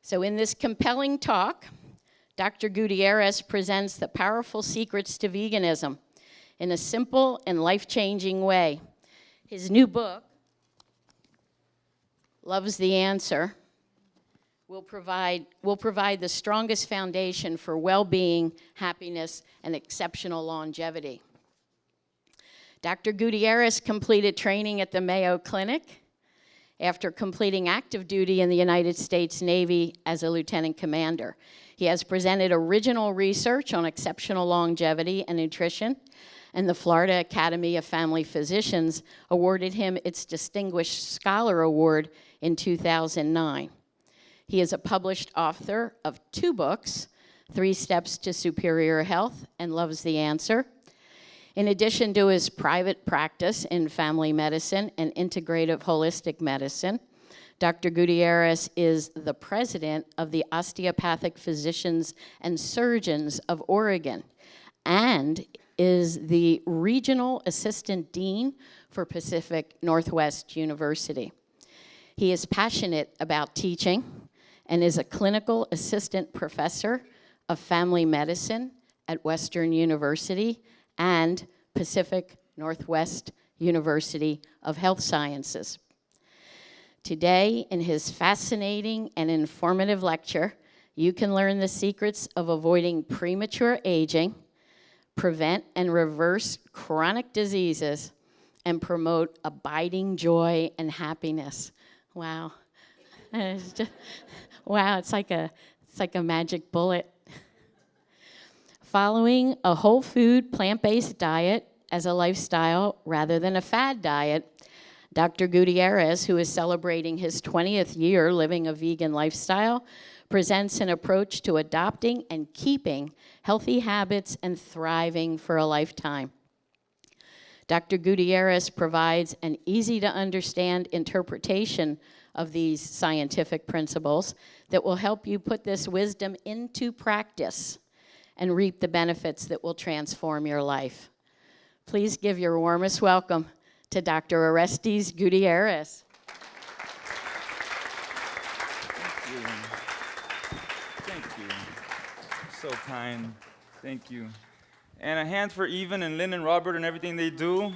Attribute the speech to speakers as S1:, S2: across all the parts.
S1: So in this compelling talk, Dr. Gutierrez presents the powerful secrets to veganism in a simple and life-changing way. His new book, Love's the Answer, will provide the strongest foundation for well-being, happiness, and exceptional longevity. Dr. Gutierrez completed training at the Mayo Clinic after completing active duty in the United States Navy as a lieutenant commander. He has presented original research on exceptional longevity and nutrition, and the Florida Academy of Family Physicians awarded him its Distinguished Scholar Award in 2009. He is a published author of 2 books, 3 Steps to Superior Health and Love's the Answer. In addition to his private practice in family medicine and integrative holistic medicine, Dr. Gutierrez is the president of the Osteopathic Physicians and Surgeons of Oregon and is the regional assistant dean for Pacific Northwest University. He is passionate about teaching and is a clinical assistant professor of family medicine at Western University and Pacific Northwest University of Health Sciences. Today, in his fascinating and informative lecture, you can learn the secrets of avoiding premature aging, prevent and reverse chronic diseases, and promote abiding joy and happiness. Wow. Wow, it's like a magic bullet. Following a whole food, plant-based diet as a lifestyle rather than a fad diet, Dr. Gutierrez, who is celebrating his 20th year living a vegan lifestyle, presents an approach to adopting and keeping healthy habits and thriving for a lifetime. Dr. Gutierrez provides an easy-to-understand interpretation of these scientific principles that will help you put this wisdom into practice and reap the benefits that will transform your life. Please give your warmest welcome to Dr. Orestes Gutierrez.
S2: Thank you. Thank you. So kind. Thank you. And a hand for Even and Lynn and Robert and everything they do.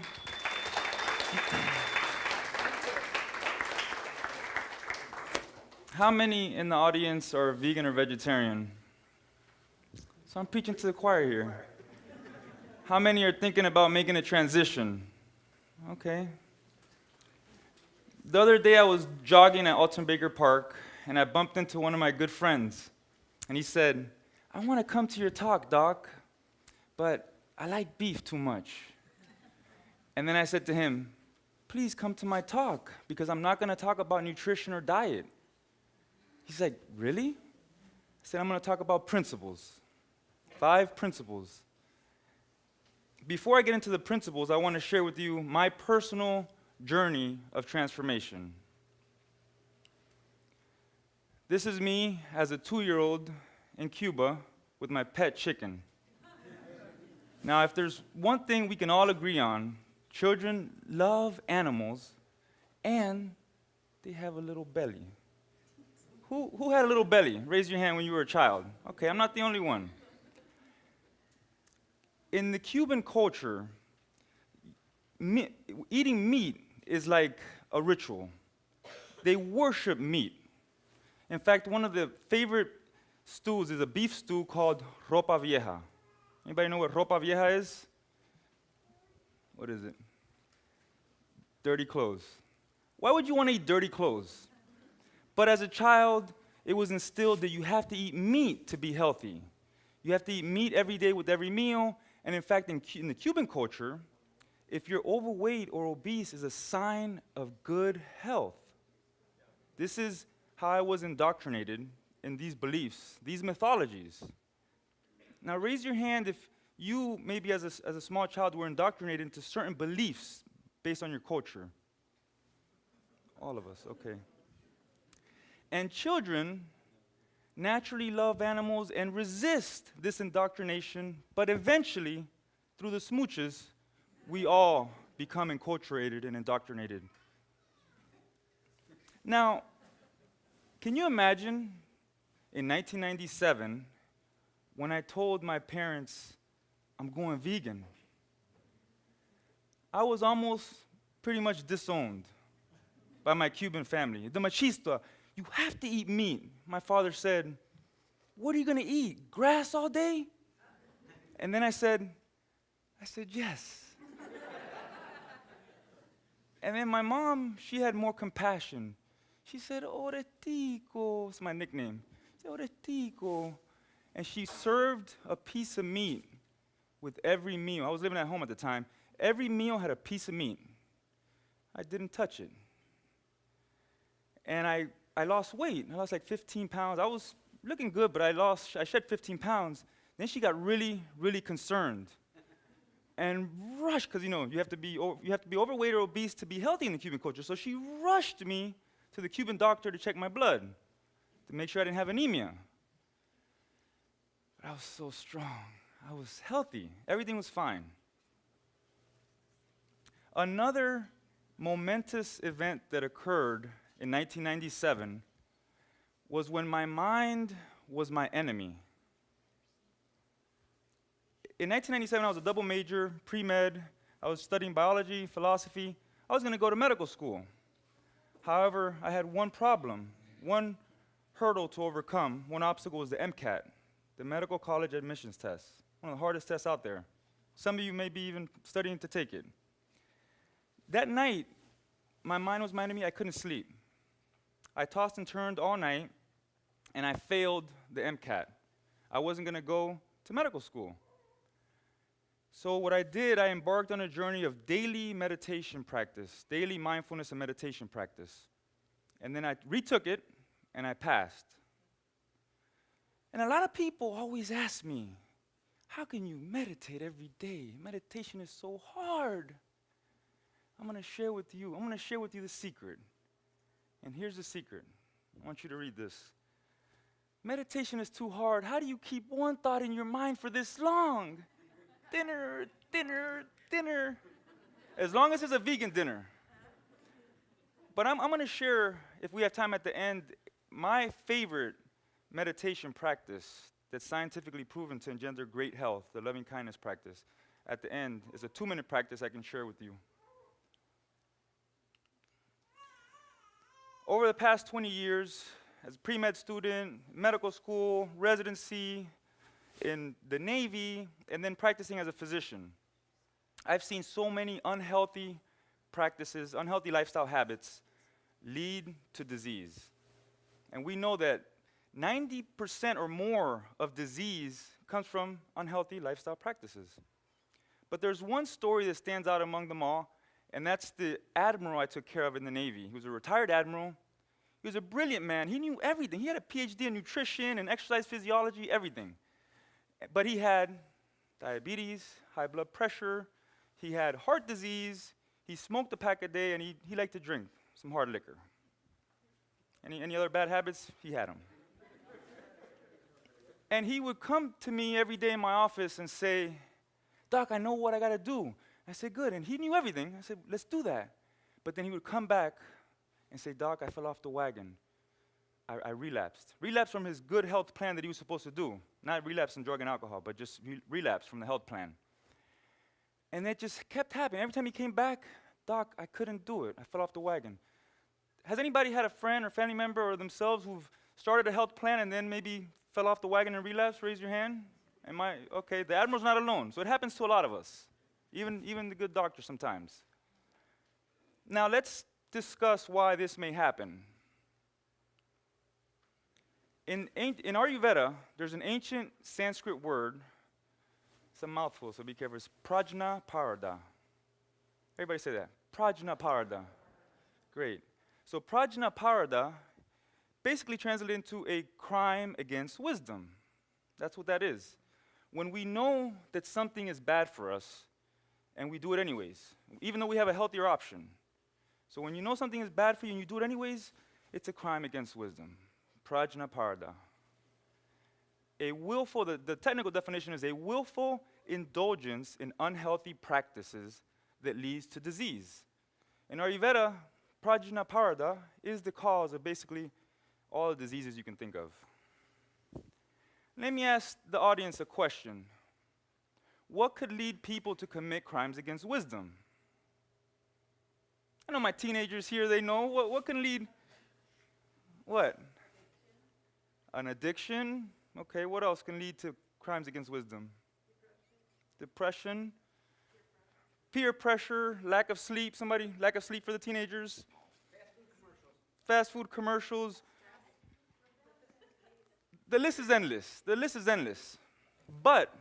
S2: How many in the audience are vegan or vegetarian? So I'm preaching to the choir here. How many are thinking about making a transition? Okay. The other day I was jogging at Alton Baker Park and I bumped into one of my good friends. And he said, "I want to come to your talk, Doc, but I like beef too much." And then I said to him, "Please come to my talk because I'm not going to talk about nutrition or diet." He's like, "Really?" I said, "I'm going to talk about principles. 5 principles. Before I get into the principles, I want to share with you my personal journey of transformation. This is me as a 2-year-old in Cuba with my pet chicken. Now, if there's one thing we can all agree on, children love animals and they have a little belly. Who had a little belly? Raise your hand when you were a child. Okay, I'm not the only one. In the Cuban culture, eating meat is like a ritual. They worship meat. In fact, one of the favorite stews is a beef stew called ropa vieja. Anybody know what ropa vieja is? What is it? Dirty clothes. Why would you want to eat dirty clothes? But as a child, it was instilled that you have to eat meat to be healthy. You have to eat meat every day with every meal. And in fact, in the Cuban culture, if you're overweight or obese is a sign of good health. This is how I was indoctrinated in these beliefs, these mythologies. Now raise your hand if you, maybe as a small child, were indoctrinated into certain beliefs based on your culture. All of us, okay. And children naturally love animals and resist this indoctrination, but eventually, through the smooches, we all become enculturated and indoctrinated. Now, can you imagine in 1997 when I told my parents I'm going vegan. I was almost pretty much disowned by my Cuban family. The machista, you have to eat meat. My father said, what are you going to eat? Grass all day? And then I said, yes. And then my mom, she had more compassion. She said, Orestico, it's my nickname. She said, Orestico. And she served a piece of meat with every meal. I was living at home at the time. Every meal had a piece of meat. I didn't touch it. And I lost weight. I lost like 15 pounds. I was looking good, but I shed 15 pounds. Then she got really, really concerned and rushed, because you have to be overweight or obese to be healthy in the Cuban culture. So she rushed me to the Cuban doctor to check my blood to make sure I didn't have anemia. But I was so strong. I was healthy. Everything was fine. Another momentous event that occurred in 1997 was when my mind was my enemy. In 1997, I was a double major, pre-med. I was studying biology, philosophy. I was going to go to medical school. However, I had one problem, one hurdle to overcome. One obstacle was the MCAT, the Medical College Admissions Test, one of the hardest tests out there. Some of you may be even studying to take it. That night, my mind was my enemy. I couldn't sleep. I tossed and turned all night, and I failed the MCAT. I wasn't going to go to medical school. So what I did, I embarked on a journey of daily meditation practice, daily mindfulness and meditation practice. And then I retook it, and I passed. And a lot of people always ask me, how can you meditate every day? Meditation is so hard. I'm going to share with you the secret. And here's the secret. I want you to read this. Meditation is too hard. How do you keep one thought in your mind for this long? Dinner, dinner, dinner. As long as it's a vegan dinner. But I'm going to share, if we have time at the end, my favorite meditation practice that's scientifically proven to engender great health, the loving kindness practice. At the end is a 2-minute practice I can share with you. Over the past 20 years, as a pre-med student, medical school, residency, in the Navy, and then practicing as a physician, I've seen so many unhealthy practices, unhealthy lifestyle habits lead to disease. And we know that 90% or more of disease comes from unhealthy lifestyle practices. But there's one story that stands out among them all, and that's the admiral I took care of in the Navy. He was a retired admiral. He was a brilliant man. He knew everything. He had a PhD in nutrition and exercise physiology, everything. But he had diabetes, high blood pressure, he had heart disease, he smoked a pack a day, and he liked to drink some hard liquor. Any other bad habits? He had them. And he would come to me every day in my office and say, Doc, I know what I got to do. I said, good. And he knew everything. I said, let's do that. But then he would come back and say, Doc, I fell off the wagon. I relapsed. Relapsed from his good health plan that he was supposed to do. Not relapse in drug and alcohol, but just relapse from the health plan. And it just kept happening. Every time he came back, Doc, I couldn't do it. I fell off the wagon. Has anybody had a friend or family member or themselves who've started a health plan and then maybe fell off the wagon and relapsed? Raise your hand. Okay, the admiral's not alone. So it happens to a lot of us, even the good doctor sometimes. Now let's discuss why this may happen. In Ayurveda, there's an ancient Sanskrit word. It's a mouthful, so be careful. It's prajnaparada. Everybody say that. Prajnaparada. Great. So prajnaparada basically translated into a crime against wisdom. That's what that is. When we know that something is bad for us, and we do it anyways, even though we have a healthier option. So when you know something is bad for you and you do it anyways, it's a crime against wisdom. Prajnaparada. The technical definition is a willful indulgence in unhealthy practices that leads to disease. In Ayurveda, prajnaparada is the cause of basically all the diseases you can think of. Let me ask the audience a question. What could lead people to commit crimes against wisdom? I know my teenagers here, they know. What can lead? What? An addiction? Okay, what else can lead to crimes against wisdom? Depression. Peer pressure, lack of sleep. Somebody, lack of sleep for the teenagers. Fast food commercials. The list is endless. The list is endless. But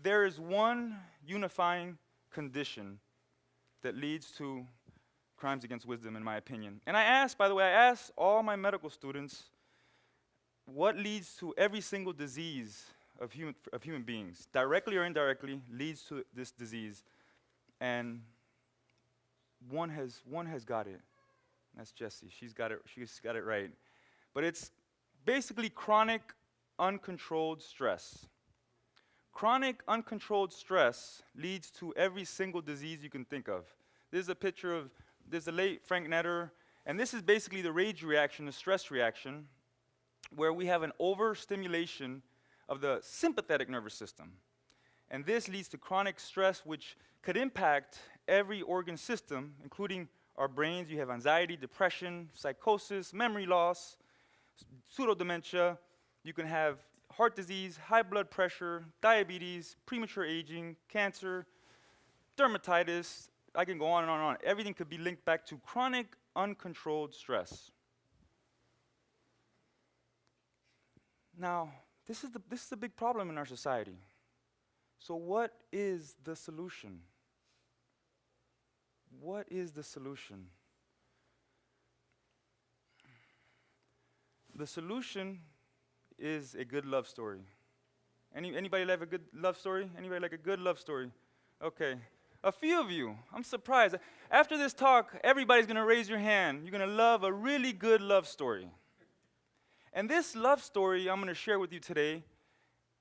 S2: there is one unifying condition that leads to crimes against wisdom, in my opinion. And I asked, by the way, I asked all my medical students what leads to every single disease of human beings, directly or indirectly, leads to this disease. And one has got it. That's Jessie. She's got it right. But it's basically chronic, uncontrolled stress. Chronic, uncontrolled stress leads to every single disease you can think of. This is a picture of, there's the late Frank Netter, and this is basically the rage reaction, the stress reaction, where we have an overstimulation of the sympathetic nervous system. And this leads to chronic stress, which could impact every organ system, including our brains. You have anxiety, depression, psychosis, memory loss, pseudodementia. You can have heart disease, high blood pressure, diabetes, premature aging, cancer, dermatitis. I can go on and on and on. Everything could be linked back to chronic, uncontrolled stress. Now, this is a big problem in our society. So what is the solution? What is the solution? The solution is a good love story. Anybody like a good love story? Anybody like a good love story? Okay. A few of you. I'm surprised. After this talk, everybody's going to raise your hand. You're going to love a really good love story. And this love story I'm going to share with you today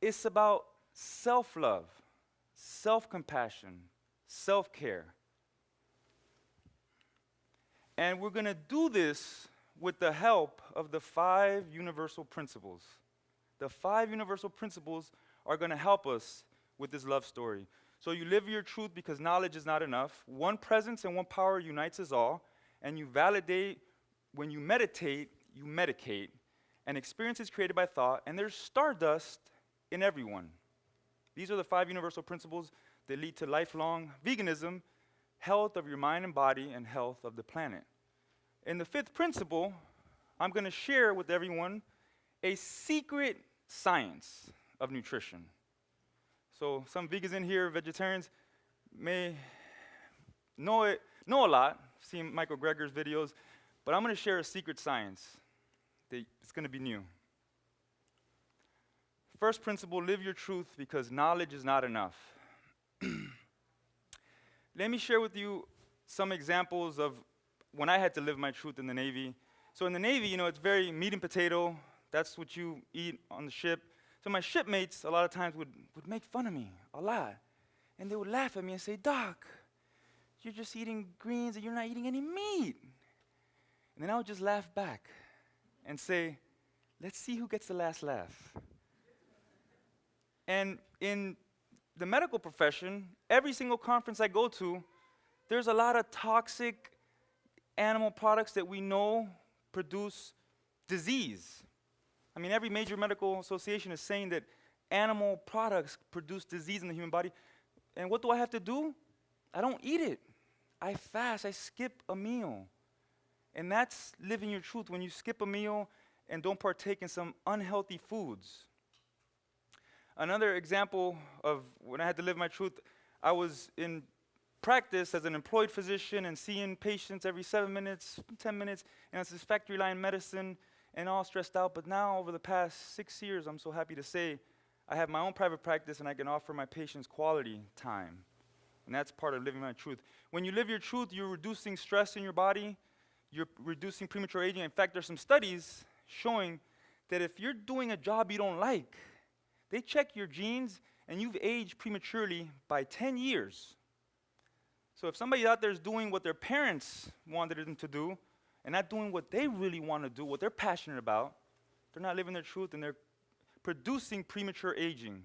S2: is about self-love, self-compassion, self-care. And we're going to do this with the help of the 5 universal principles. The 5 universal principles are going to help us with this love story. So you live your truth because knowledge is not enough. One presence and one power unites us all. And you validate. When you meditate, you medicate. And experience is created by thought. And there's stardust in everyone. These are the 5 universal principles that lead to lifelong veganism, health of your mind and body, and health of the planet. In the 5th principle, I'm going to share with everyone a secret science of nutrition. So some vegans in here, vegetarians, may know a lot, seen Michael Greger's videos, but I'm going to share a secret science that it's going to be new. First principle, live your truth because knowledge is not enough. Let me share with you some examples of when I had to live my truth in the Navy. So in the Navy, it's very meat and potato. That's what you eat on the ship. So my shipmates a lot of times would make fun of me a lot. And they would laugh at me and say, "Doc, you're just eating greens and you're not eating any meat." And then I would just laugh back and say, "Let's see who gets the last laugh." And in the medical profession, every single conference I go to, there's a lot of toxic animal products that we know produce disease. I mean, every major medical association is saying that animal products produce disease in the human body. And what do I have to do? I don't eat it. I fast. I skip a meal. And that's living your truth, when you skip a meal and don't partake in some unhealthy foods. Another example of when I had to live my truth, I was in practice as an employed physician and seeing patients every 7 minutes, 10 minutes, and it's this factory line medicine and all stressed out. But now, over the past 6 years, I'm so happy to say I have my own private practice and I can offer my patients quality time. And that's part of living my truth. When you live your truth, you're reducing stress in your body, you're reducing premature aging. In fact, there's some studies showing that if you're doing a job you don't like, they check your genes and you've aged prematurely by 10 years. So if somebody out there is doing what their parents wanted them to do and not doing what they really want to do, what they're passionate about, they're not living their truth and they're producing premature aging.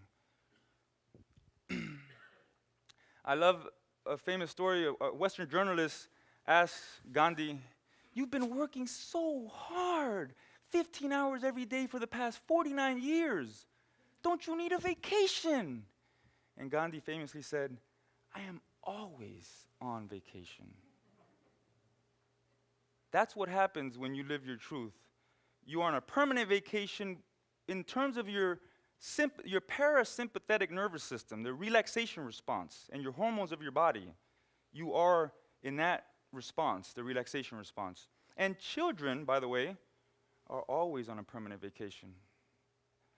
S2: I love a famous story. A Western journalist asked Gandhi, "You've been working so hard, 15 hours every day for the past 49 years. Don't you need a vacation?" And Gandhi famously said, "I am always on vacation." That's what happens when you live your truth. You are on a permanent vacation in terms of your parasympathetic nervous system, the relaxation response, and your hormones of your body. You are in that response, the relaxation response. And children, by the way, are always on a permanent vacation.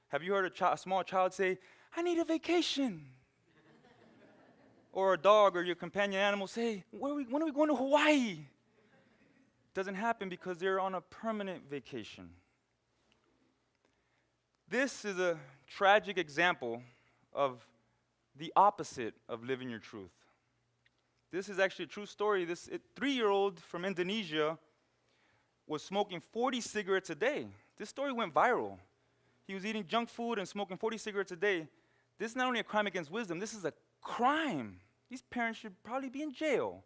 S2: Have you heard a small child say, "I need a vacation"? Or a dog or your companion animal say, when are we going to Hawaii? Doesn't happen because they're on a permanent vacation. This is a tragic example of the opposite of living your truth. This is actually a true story. This 3-year-old from Indonesia was smoking 40 cigarettes a day. This story went viral. He was eating junk food and smoking 40 cigarettes a day. This is not only a crime against wisdom, this is a crime. These parents should probably be in jail.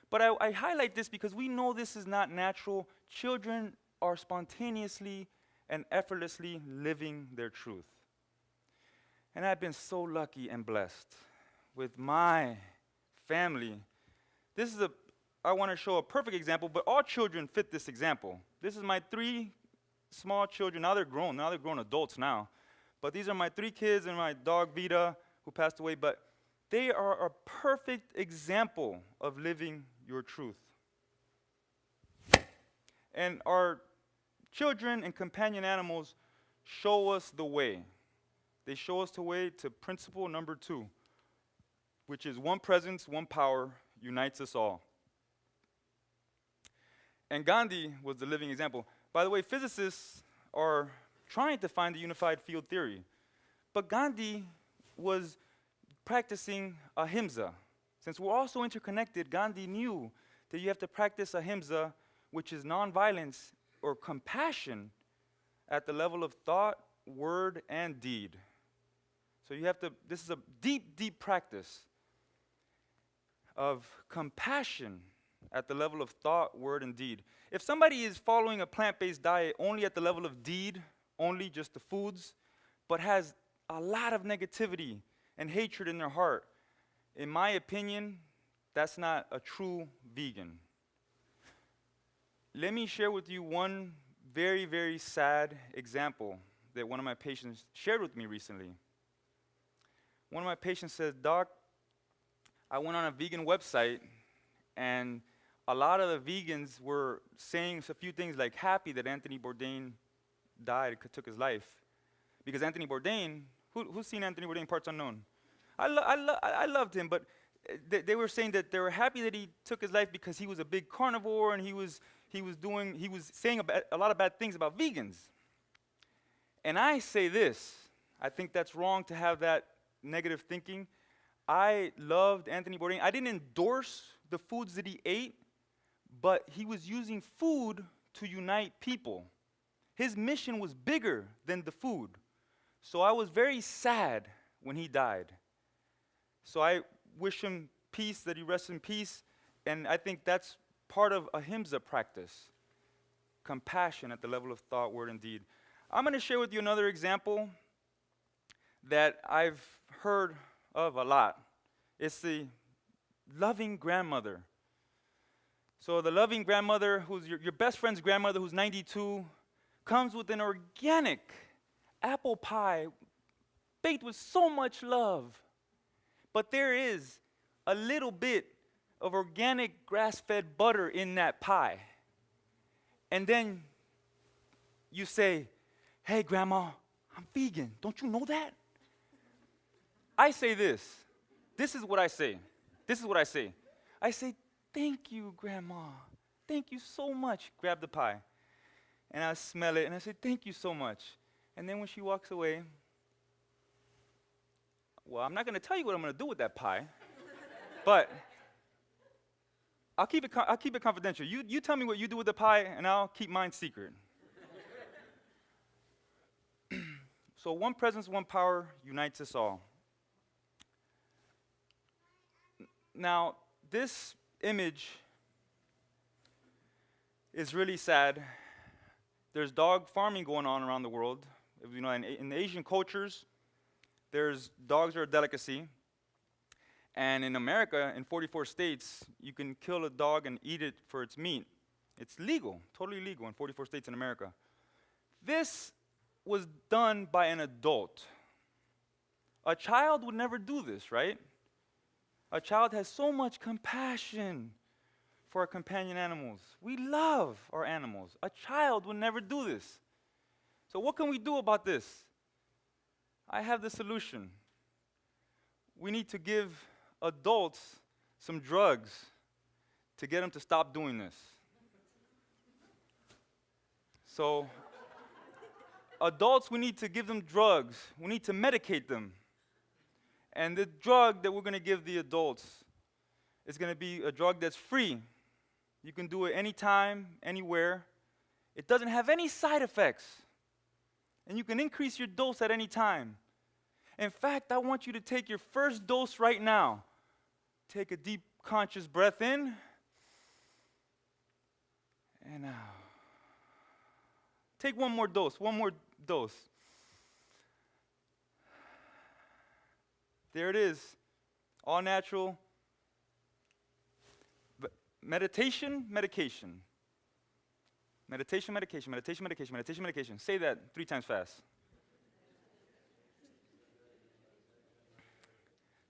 S2: But I highlight this because we know this is not natural. Children are spontaneously and effortlessly living their truth. And I've been so lucky and blessed with my family. I want to show a perfect example, but all children fit this example. This is my 3 small children. Now they're grown adults now. But these are my 3 kids and my dog Vita, who passed away. But they are a perfect example of living your truth. And our children and companion animals show us the way. They show us the way to principle number 2, which is one presence, one power unites us all. And Gandhi was the living example. By the way, physicists are trying to find the unified field theory. But Gandhi was practicing ahimsa. Since we're all so interconnected, Gandhi knew that you have to practice ahimsa, which is nonviolence or compassion at the level of thought, word, and deed. So this is a deep, deep practice of compassion at the level of thought, word, and deed. If somebody is following a plant-based diet only at the level of deed, only just the foods, but has a lot of negativity and hatred in their heart, in my opinion, that's not a true vegan. Let me share with you one very, very sad example that one of my patients shared with me recently. One of my patients said, "Doc, I went on a vegan website, and a lot of the vegans were saying a few things like happy that Anthony Bourdain died, took his life. Because Anthony Bourdain, who's seen Anthony Bourdain, Parts Unknown? I loved him, but they were saying that they were happy that he took his life because he was a big carnivore and he was saying a lot of bad things about vegans. And I say this, I think that's wrong to have that negative thinking. I loved Anthony Bourdain. I didn't endorse the foods that he ate, but he was using food to unite people. His mission was bigger than the food. So I was very sad when he died. So I wish him peace, that he rests in peace, and I think that's part of ahimsa practice, compassion at the level of thought, word, and deed. I'm going to share with you another example that I've heard of a lot. It's the loving grandmother. So the loving grandmother, who's your best friend's grandmother, who's 92, comes with an organic apple pie baked with so much love. But there is a little bit of organic grass-fed butter in that pie. And then you say, "Hey, Grandma, I'm vegan. Don't you know that?" I say this. This is what I say. I say, "Thank you, Grandma. Thank you so much." Grab the pie. And I smell it, and I say, "Thank you so much." And then when she walks away, well, I'm not going to tell you what I'm going to do with that pie, but I'll keep it confidential. You tell me what you do with the pie, and I'll keep mine secret. So one presence, one power unites us all. Now, this image is really sad. There's dog farming going on around the world. You know, in Asian cultures, dogs are a delicacy. And in America, in 44 states, you can kill a dog and eat it for its meat. It's legal, totally legal in 44 states in America. This was done by an adult. A child would never do this, right? A child has so much compassion for our companion animals. We love our animals. A child would never do this. So what can we do about this? I have the solution. We need to give adults some drugs to get them to stop doing this. So adults, we need to give them drugs. We need to medicate them. And the drug that we're going to give the adults is going to be a drug that's free. You can do it anytime, anywhere. It doesn't have any side effects. And you can increase your dose at any time. In fact, I want you to take your first dose right now. Take a deep, conscious breath in and out. Take one more dose. There it is, all natural. Meditation, medication. Meditation, medication, meditation, medication, meditation, medication. Say that 3 times fast.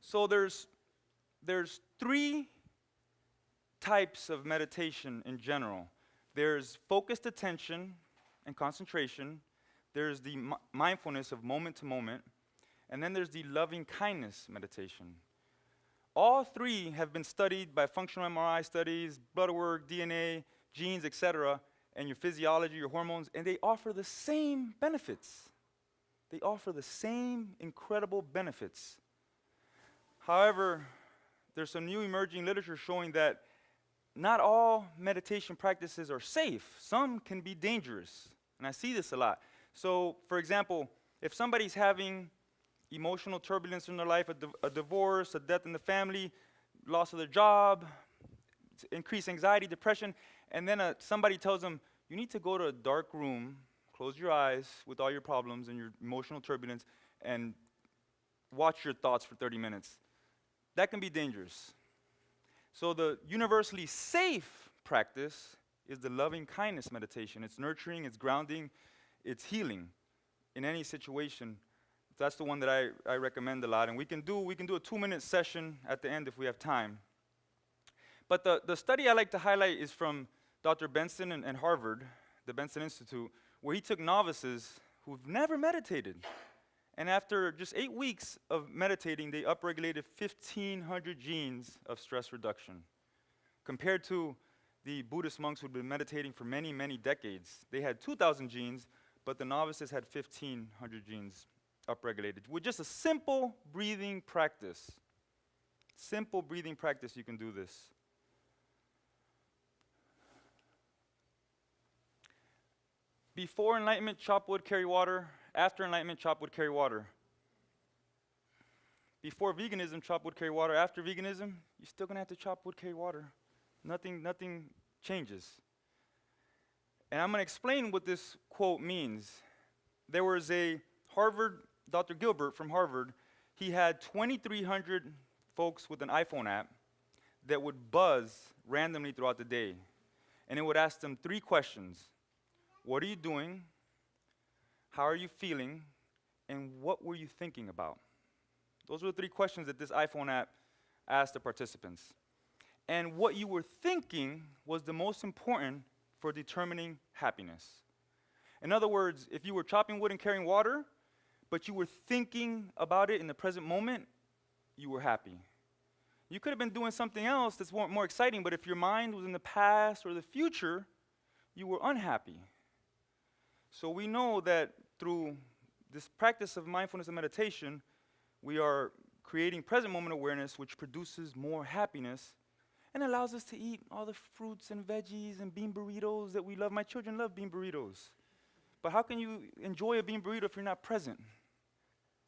S2: So there's 3 types of meditation in general. There's focused attention and concentration. There's the mindfulness of moment to moment. And then there's the loving kindness meditation. All 3 have been studied by functional MRI studies, blood work, DNA, genes, etc., and your physiology, your hormones, and they offer the same benefits. They offer the same incredible benefits. However, there's some new emerging literature showing that not all meditation practices are safe. Some can be dangerous, and I see this a lot. So, for example, if somebody's having emotional turbulence in their life, a divorce, a death in the family, loss of their job, increased anxiety, depression, and then somebody tells them, you need to go to a dark room, close your eyes with all your problems and your emotional turbulence, and watch your thoughts for 30 minutes. That can be dangerous. So the universally safe practice is the loving kindness meditation. It's nurturing, it's grounding, it's healing in any situation. That's the one that I recommend a lot. And we can do a 2-minute session at the end if we have time. But the study I like to highlight is from Dr. Benson and Harvard, the Benson Institute, where he took novices who've never meditated. And after just 8 weeks of meditating, they upregulated 1,500 genes of stress reduction. Compared to the Buddhist monks who'd been meditating for many, many decades. They had 2,000 genes, but the novices had 1,500 genes upregulated. With just a simple breathing practice. Simple breathing practice, you can do this. Before enlightenment, chop wood, carry water. After enlightenment, chop wood, carry water. Before veganism, chop wood, carry water. After veganism, you're still going to have to chop wood, carry water. Nothing changes. And I'm going to explain what this quote means. There was a Dr. Gilbert from Harvard, he had 2,300 folks with an iPhone app that would buzz randomly throughout the day. And it would ask them 3 questions. What are you doing? How are you feeling? And what were you thinking about? Those were the 3 questions that this iPhone app asked the participants. And what you were thinking was the most important for determining happiness. In other words, if you were chopping wood and carrying water, but you were thinking about it in the present moment, you were happy. You could have been doing something else that's more exciting, but if your mind was in the past or the future, you were unhappy. So we know that through this practice of mindfulness and meditation, we are creating present moment awareness, which produces more happiness and allows us to eat all the fruits and veggies and bean burritos that we love. My children love bean burritos. But how can you enjoy a bean burrito if you're not present?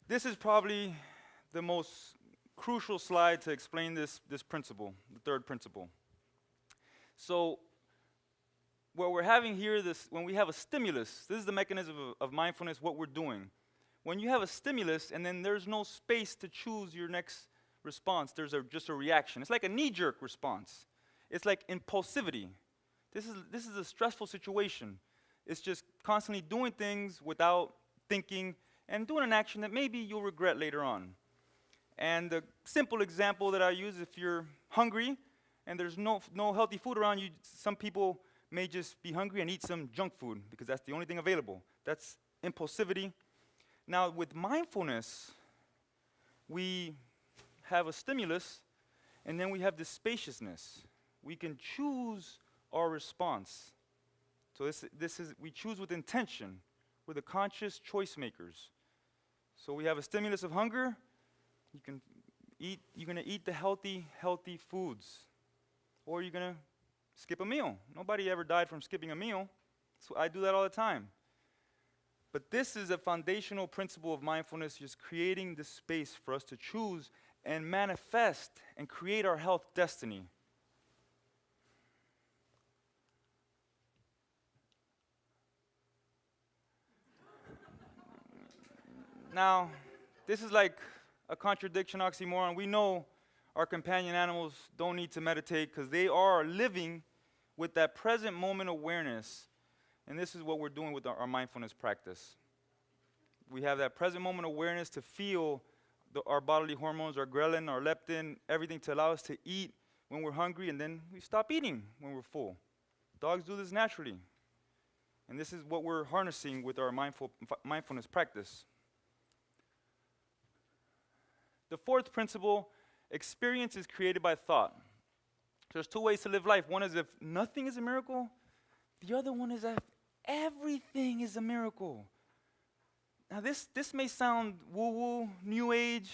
S2: This is probably the most crucial slide to explain this principle, the third principle. So what we're having here, when we have a stimulus, this is the mechanism of mindfulness, what we're doing. When you have a stimulus and then there's no space to choose your next response, there's just a reaction. It's like a knee-jerk response. It's like impulsivity. This is a stressful situation. It's just constantly doing things without thinking and doing an action that maybe you'll regret later on. And the simple example that I use, if you're hungry and there's no healthy food around you, some people may just be hungry and eat some junk food because that's the only thing available. That's impulsivity. Now, with mindfulness, we have a stimulus, and then we have this spaciousness. We can choose our response. So we choose with intention. We're the conscious choice makers. So we have a stimulus of hunger. You're gonna eat the healthy foods. Or you're gonna skip a meal. Nobody ever died from skipping a meal. So I do that all the time. But this is a foundational principle of mindfulness, just creating the space for us to choose and manifest and create our health destiny. Now, this is like a contradiction, oxymoron. We know our companion animals don't need to meditate because they are living with that present moment awareness. And this is what we're doing with our mindfulness practice. We have that present moment awareness to feel our bodily hormones, our ghrelin, our leptin, everything to allow us to eat when we're hungry, and then we stop eating when we're full. Dogs do this naturally. And this is what we're harnessing with our mindfulness practice. The fourth principle, experience is created by thought. There's two ways to live life. One is if nothing is a miracle. The other one is if everything is a miracle. Now this may sound woo-woo, new age.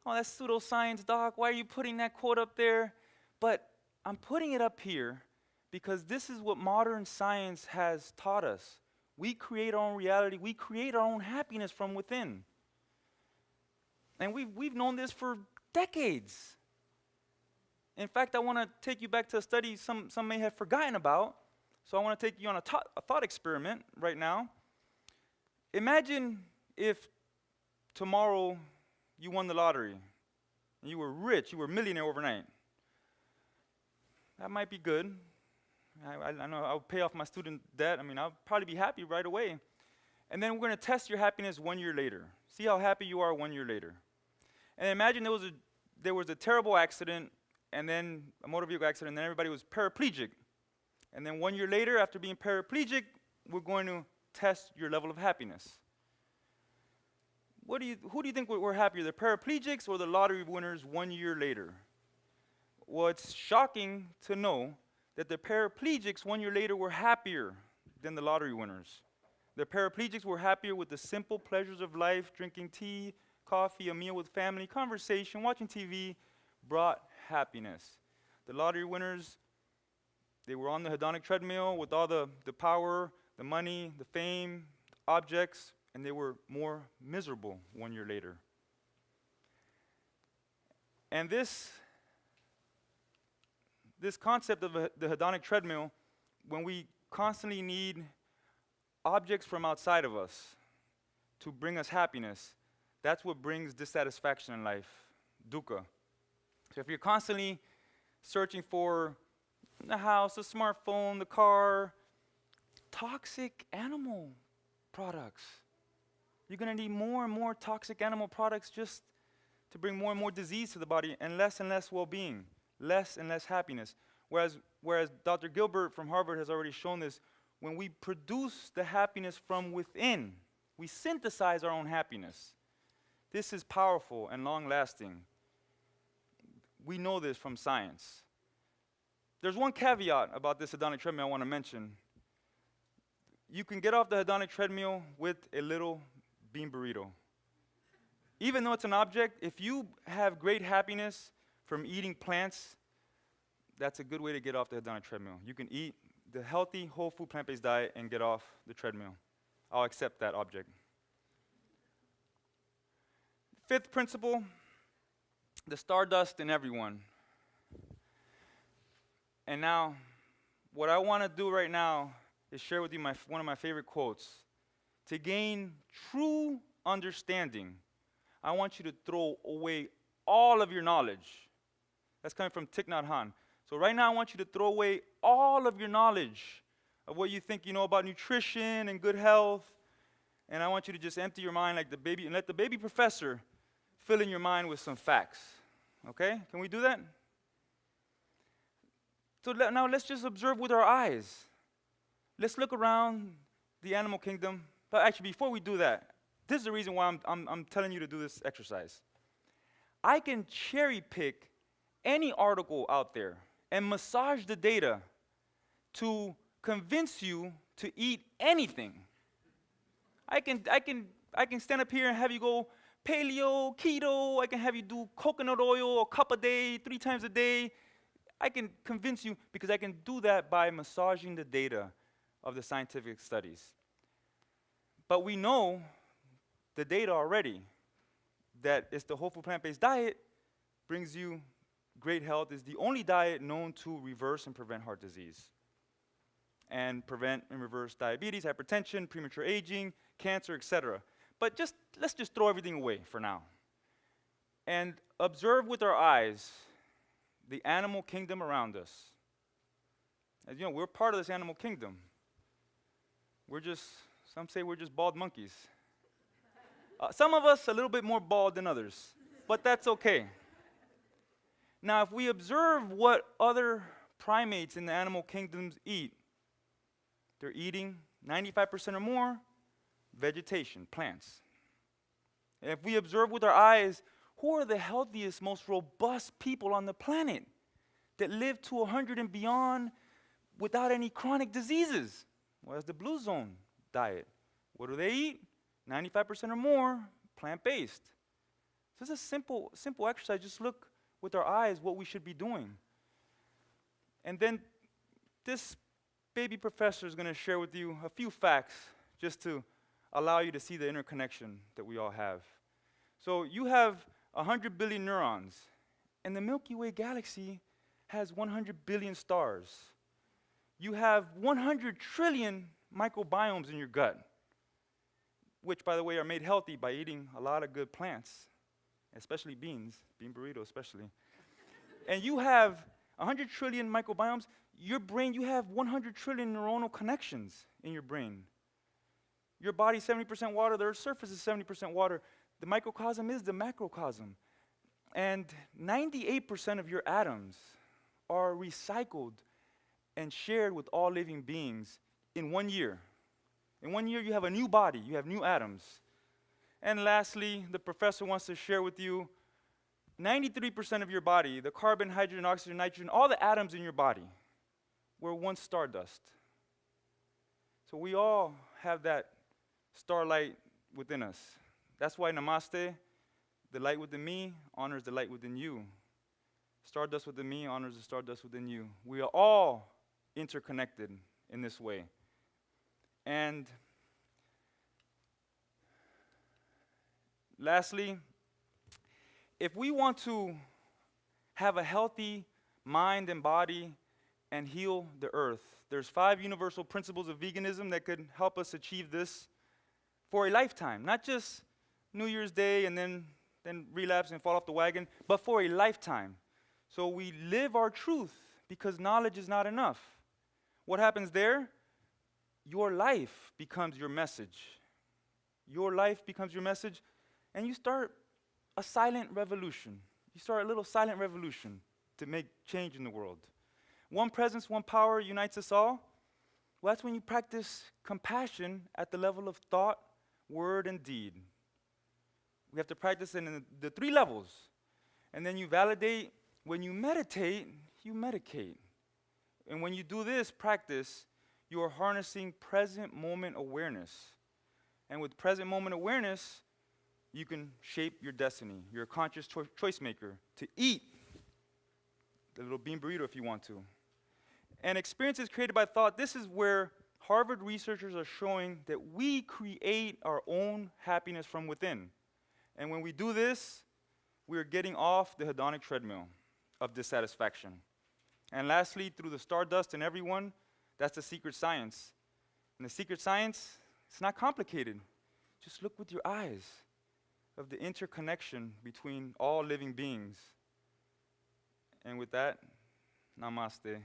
S2: Oh, that's pseudoscience, doc. Why are you putting that quote up there? But I'm putting it up here because this is what modern science has taught us. We create our own reality. We create our own happiness from within. And we've known this for decades. In fact, I want to take you back to a study some may have forgotten about. So I want to take you on a thought experiment right now. Imagine if tomorrow you won the lottery and you were rich, you were a millionaire overnight. That might be good. I know I'll pay off my student debt. I mean, I'll probably be happy right away. And then we're going to test your happiness 1 year later. See how happy you are 1 year later. And imagine there was a terrible accident, and then a motor vehicle accident, and then everybody was paraplegic. And then 1 year later, after being paraplegic, we're going to test your level of happiness. Who do you think we're happier, the paraplegics or the lottery winners 1 year later? Well, it's shocking to know that the paraplegics 1 year later were happier than the lottery winners. The paraplegics were happier with the simple pleasures of life, drinking tea, coffee, a meal with family, conversation, watching TV, brought happiness. The lottery winners, they were on the hedonic treadmill with all the power, the money, the fame, objects, and they were more miserable 1 year later. And this concept of the hedonic treadmill, when we constantly need objects from outside of us to bring us happiness, that's what brings dissatisfaction in life, dukkha. So if you're constantly searching for the house, the smartphone, the car, toxic animal products, you're going to need more and more toxic animal products just to bring more and more disease to the body and less well-being, less and less happiness. Whereas Dr. Gilbert from Harvard has already shown this, when we produce the happiness from within, we synthesize our own happiness. This is powerful and long-lasting. We know this from science. There's one caveat about this hedonic treadmill I want to mention. You can get off the hedonic treadmill with a little bean burrito. Even though it's an object, if you have great happiness from eating plants, that's a good way to get off the hedonic treadmill. You can eat the healthy, whole food, plant-based diet and get off the treadmill. I'll accept that object. fifth principle, the stardust in everyone. And now, what I want to do right now is share with you one of my favorite quotes. To gain true understanding, I want you to throw away all of your knowledge. That's coming from Thich Nhat Hanh. So right now, I want you to throw away all of your knowledge of what you think you know about nutrition and good health. And I want you to just empty your mind like the baby and let the baby professor fill in your mind with some facts. Okay? Can we do that? So now let's just observe with our eyes. Let's look around the animal kingdom. But actually, before we do that, this is the reason why I'm telling you to do this exercise. I can cherry pick any article out there and massage the data to convince you to eat anything. I can stand up here and have you go paleo, keto. I can have you do coconut oil a cup a day, 3 times a day. I can convince you because I can do that by massaging the data of the scientific studies. But we know the data already that it's the whole food plant-based diet brings you great health, is the only diet known to reverse and prevent heart disease and prevent and reverse diabetes, hypertension, premature aging, cancer, etc. But let's just throw everything away for now and observe with our eyes the animal kingdom around us. As you know, we're part of this animal kingdom. Some say we're just bald monkeys. Some of us a little bit more bald than others, but that's okay. Now, if we observe what other primates in the animal kingdoms eat, they're eating 95% or more vegetation, plants. And if we observe with our eyes, who are the healthiest, most robust people on the planet that live to 100 and beyond without any chronic diseases? Well, that's the Blue Zone diet. What do they eat? 95% or more plant-based. So it's a simple exercise. Just look with our eyes what we should be doing. And then this baby professor is going to share with you a few facts just to allow you to see the interconnection that we all have. So you have 100 billion neurons, and the Milky Way galaxy has 100 billion stars. You have 100 trillion microbiomes in your gut, which, by the way, are made healthy by eating a lot of good plants, especially beans, bean burrito especially. And you have 100 trillion microbiomes. Your brain, you have 100 trillion neuronal connections in your brain. Your body's 70% water, the Earth's surface is 70% water. The microcosm is the macrocosm. And 98% of your atoms are recycled and shared with all living beings in 1 year. In 1 year, you have a new body, you have new atoms. And lastly, the professor wants to share with you 93% of your body, the carbon, hydrogen, oxygen, nitrogen, all the atoms in your body were once stardust. So we all have that starlight within us. That's why Namaste, the light within me, honors the light within you. Stardust within me honors the stardust within you. We are all interconnected in this way. And lastly, if we want to have a healthy mind and body and heal the earth, there's 5 universal principles of veganism that could help us achieve this for a lifetime. Not just New Year's Day and then relapse and fall off the wagon, but for a lifetime. So we live our truth because knowledge is not enough. What happens there? Your life becomes your message. Your life becomes your message, and you start a silent revolution. You start a little silent revolution to make change in the world. One presence, one power unites us all. Well, that's when you practice compassion at the level of thought, word, and deed. We have to practice it in the 3 levels. And then you validate. When you meditate, you medicate. And when you do this practice, you are harnessing present moment awareness. And with present moment awareness, you can shape your destiny. You're a conscious choice maker to eat the little bean burrito if you want to. And experiences created by thought, this is where Harvard researchers are showing that we create our own happiness from within. And when we do this, we are getting off the hedonic treadmill of dissatisfaction. And lastly, through the stardust in everyone, that's the secret science. And the secret science, it's not complicated. Just look with your eyes of the interconnection between all living beings. And with that, namaste.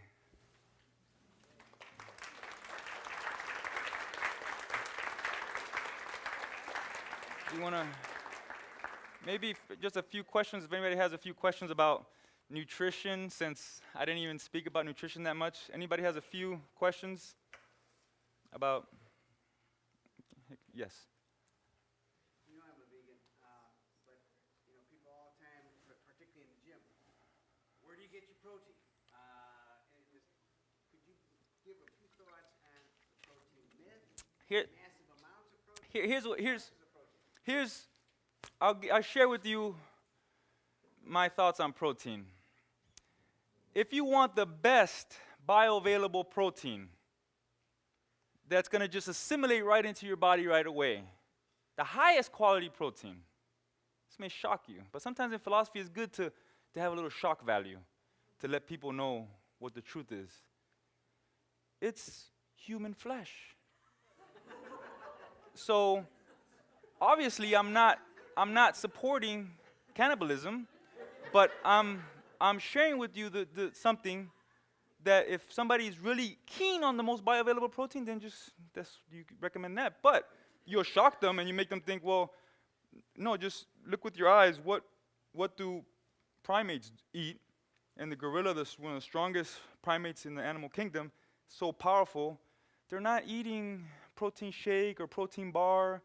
S2: You want to, maybe just a few questions, if anybody has a few questions about nutrition, since I didn't even speak about nutrition that much. Anybody has a few questions about, yes?
S3: You know I'm a vegan, but people all the time, particularly in the gym, where do you get your protein? Could you give a few thoughts on the protein myth?
S2: Here,
S3: Massive amounts of protein?
S2: I'll share with you my thoughts on protein. If you want the best bioavailable protein that's going to just assimilate right into your body right away, the highest quality protein, this may shock you, but sometimes in philosophy it's good to have a little shock value, to let people know what the truth is. It's human flesh. So obviously I'm not supporting cannibalism, but I'm sharing with you something that if somebody is really keen on the most bioavailable protein, then you recommend that. But you'll shock them and you make them think, well, no, just look with your eyes. What do primates eat? And the gorilla, one of the strongest primates in the animal kingdom, so powerful, they're not eating protein shake or protein bar.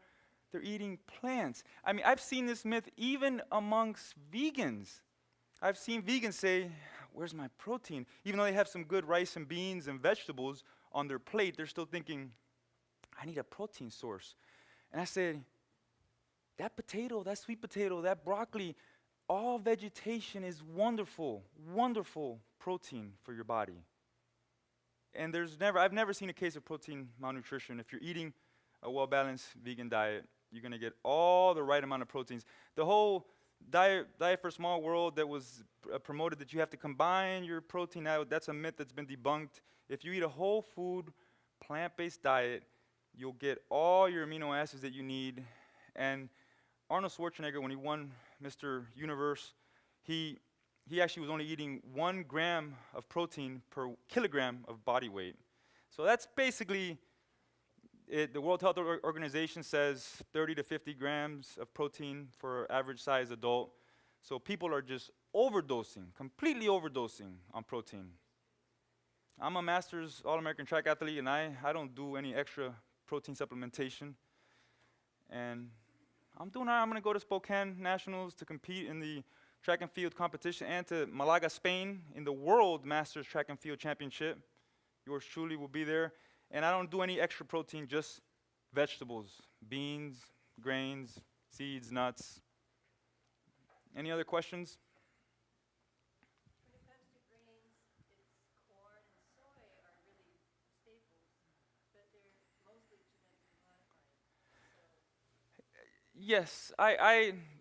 S2: They're eating plants. I mean, I've seen this myth even amongst vegans. I've seen vegans say, where's my protein? Even though they have some good rice and beans and vegetables on their plate, they're still thinking, I need a protein source. And I said, that potato, that sweet potato, that broccoli, all vegetation is wonderful, wonderful protein for your body. And I've never seen a case of protein malnutrition. If you're eating a well-balanced vegan diet, you're going to get all the right amount of proteins. The whole diet for small world that was promoted that you have to combine your protein out, that's a myth that's been debunked. If you eat a whole food, plant-based diet, you'll get all your amino acids that you need. And Arnold Schwarzenegger, when he won Mr. Universe, he actually was only eating 1 gram of protein per kilogram of body weight. So that's basically the World Health Organization says 30 to 50 grams of protein for average size adult. So people are just overdosing, completely overdosing on protein. I'm a Masters All-American track athlete, and I don't do any extra protein supplementation. And I'm going to go to Spokane Nationals to compete in the track and field competition and to Malaga, Spain in the World Masters Track and Field Championship. Yours truly will be there. And I don't do any extra protein, just vegetables, beans, grains, seeds, nuts. Any other questions?
S4: When it comes to grains, it's corn and soy are really staples, but they're mostly genetically modified.
S2: Yes,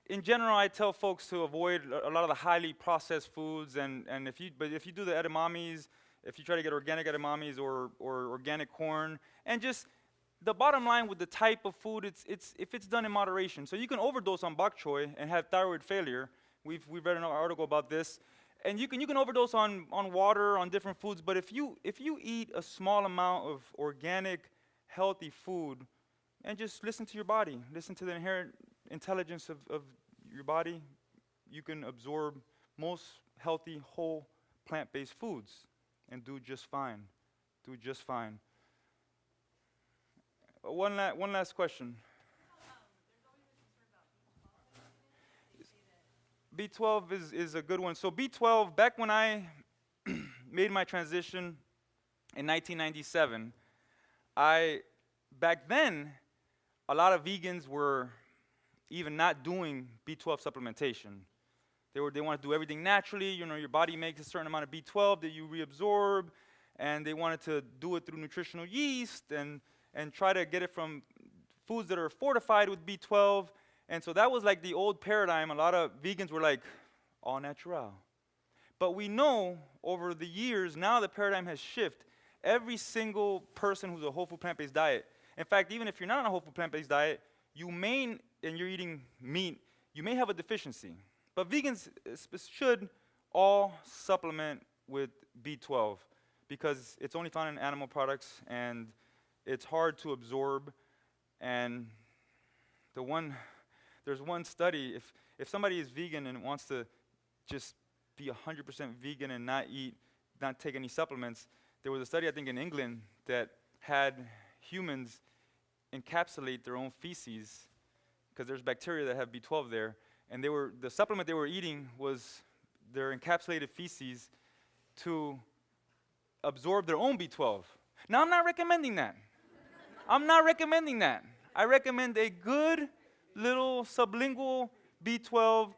S2: in general, I tell folks to avoid a lot of the highly processed foods, but if you do the edamames, if you try to get organic edamames or organic corn, and just the bottom line with the type of food, if it's done in moderation. So you can overdose on bok choy and have thyroid failure. We've read an article about this, and you can overdose on water, on different foods. But if you eat a small amount of organic, healthy food, and just listen to your body, listen to the inherent intelligence of your body, you can absorb most healthy, whole, plant-based foods and do just fine. Do just fine. One last question. B12 is a good one. So B12, back when I made my transition in 1997, back then, a lot of vegans were even not doing B12 supplementation. They want to do everything naturally. Your body makes a certain amount of B12 that you reabsorb, and they wanted to do it through nutritional yeast and try to get it from foods that are fortified with B12. And so that was like the old paradigm. A lot of vegans were like, all natural. But we know over the years, now the paradigm has shifted. Every single person who's a whole food plant-based diet, in fact, even if you're not on a whole food plant-based diet, you may, and you're eating meat, you may have a deficiency. But vegans should all supplement with B12 because it's only found in animal products and it's hard to absorb. And there's one study, if somebody is vegan and wants to just be 100% vegan and not take any supplements, there was a study, I think, in England that had humans encapsulate their own feces because there's bacteria that have B12 there, and the supplement they were eating was their encapsulated feces to absorb their own B12. Now, I'm not recommending that. I'm not recommending that. I recommend a good little sublingual B12,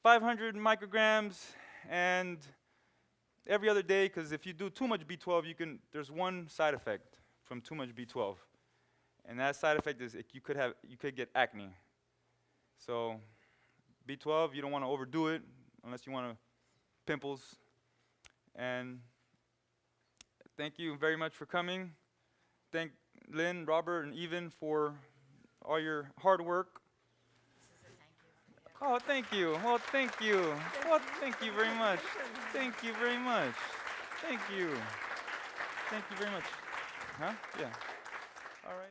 S2: 500 micrograms, and every other day, because if you do too much B12, there's one side effect from too much B12. And that side effect is you could get acne. So B12, you don't want to overdo it unless you want pimples. And thank you very much for coming. Thank Lynn, Robert, and Even for all your hard work. Oh, thank you. Well, thank you. Well, thank you very much. Thank you very much. Thank you. Thank you very much. Huh? Yeah. All right.